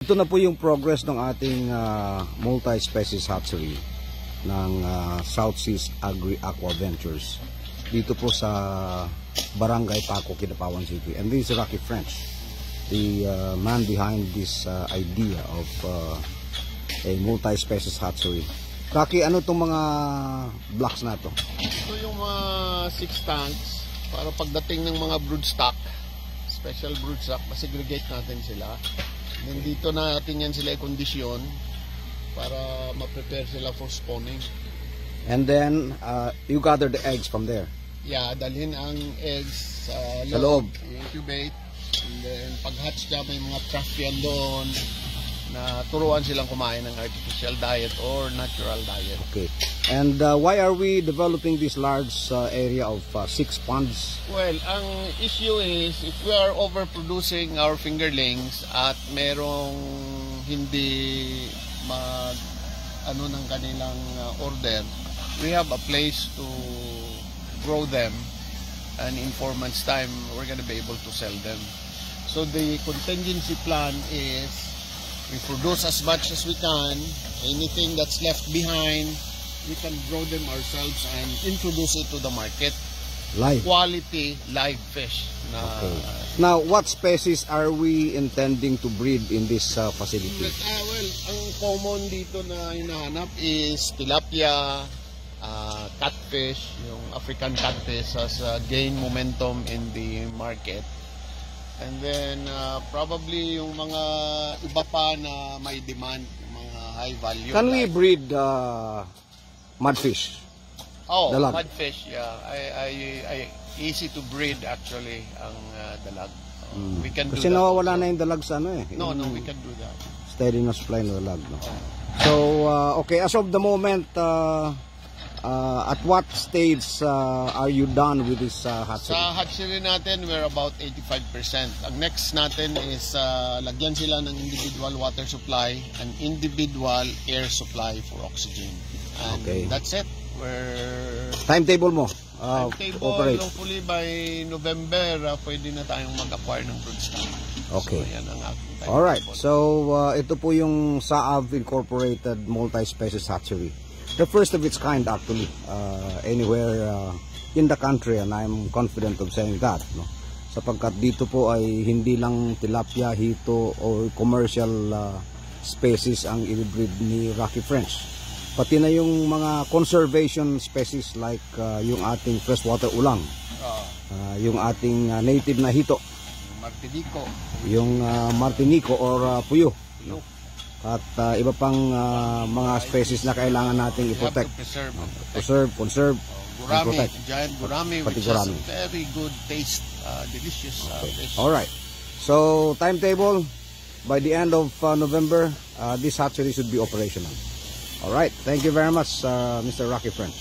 ito na po yung progress ng ating multi-species hatchery ng South Seas Agri-Aqua Ventures dito po sa Barangay Paco, Kidapawan City. And this is Rocky French, the man behind this idea of a multi-species hatchery. Rocky, ano itong mga blocks na to? Ito yung mga 6 tanks para pagdating ng mga broodstock, special broodstock, masegregate natin sila. And dito natin yan sila i-kondisyon para ma-prepare sila for spawning. And then you gather the eggs from there? Yeah, dalhin ang eggs sa loob. I-incubate. And then pag-hatch dyan, may mga trough yan doon na turuan silang kumain ng artificial diet or natural diet. Okay. And why are we developing this large area of 6 ponds? Well, ang issue is if we are overproducing our fingerlings at merong hindi ano ng kanilang order, we have a place to grow them, and in 4 months time we're going to be able to sell them. So the contingency plan is we produce as much as we can. Anything that's left behind, we can grow them ourselves and introduce it to the market. Live? Quality live fish. Okay. Now, what species are we intending to breed in this facility? Well, ang common dito na hinahanap is tilapia, catfish. Yung African catfish has gained momentum in the market. And then probably yung mga iba pa na may demand, mga high value. Can we breed mudfish? Oh, dalag? Mudfish, yeah. Easy to breed actually ang dalag. We can Kasi do nawawala na yung dalag sa ano eh. No, we can do that. Steady na supply ng dalag. No? So, okay, as of the moment, at what stage are you done with this hatchery? Sa hatchery natin, we're about 85%. Ang next natin is lagyan sila ng individual water supply and individual air supply for oxygen. And okay. That's it. We're timetable mo? Timetable, operate. hopefully by November, pwede na tayong mag-acquire ng broodstock. Okay. So, yan ang aking timetable. Alright, so ito po yung Saav Incorporated Multi-Species Hatchery. The first of its kind actually, anywhere in the country, and I'm confident of saying that, no? Sapagkat dito po ay hindi lang tilapia, hito, or commercial species ang i-breed ni Rocky French. Pati na yung mga conservation species like yung ating freshwater ulang, yung ating native na hito, Martinico, yung Martinico or puyo, no? At iba pang mga species na kailangan nating i-protect. Conserve, gurami, protect. Giant gurami, Pati which gurami. has a very good taste, delicious fish. Alright, so timetable, by the end of November, this hatchery should be operational. Alright, thank you very much, Mr. Rocky French.